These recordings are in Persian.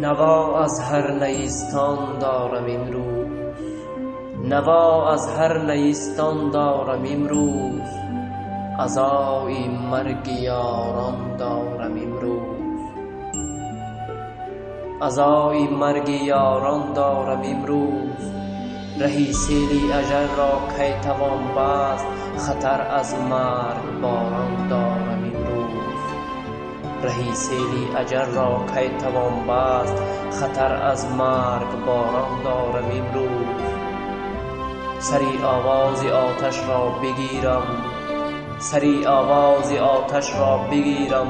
نوا از هر نیستان دارم امروز، نوا از هر نیستان دارم امروز، عزای مرگ یاران دارم امروز، عزای مرگ یاران دارم امروز. رهی سیلی اجل را کی توان بست، خطر از مرگ باران دارم امروز، رهی سیلی اجل را کی توان بست، خطر از مرگ باران دارم امروز. سری آواز آتش را بگیرم، سری آواز آتش را بگیرم،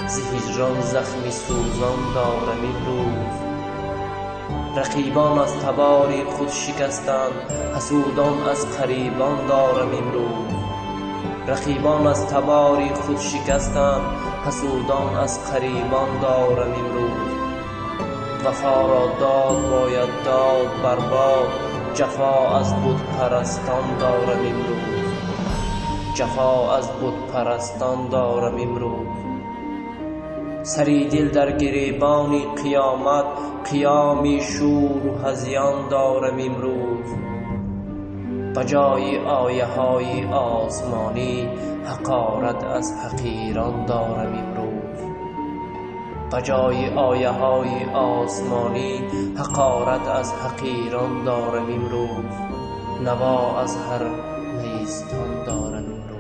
ز هجران زخمی سوزان دارم امروز. رقیبان از تبار خود شکستند، حسودان از قریبان دارم امروز، رقیبان از تبار خود شکستند، حسودان از قریبان دارم امروز. وفا را داد باید داد برباد، جفا از بت پرستان دارم امروز، جفا از بت پرستان دارم امروز. سری دل در گریبان قیامت، قیامی شور و هذیان دارم امروز. بجای آیه های آسمانی، حقارت از حقیران دارم امروز، بجای آیه های آسمانی، حقارت از حقیران دارم امروز. نوا از هر نیستان دارم امروز.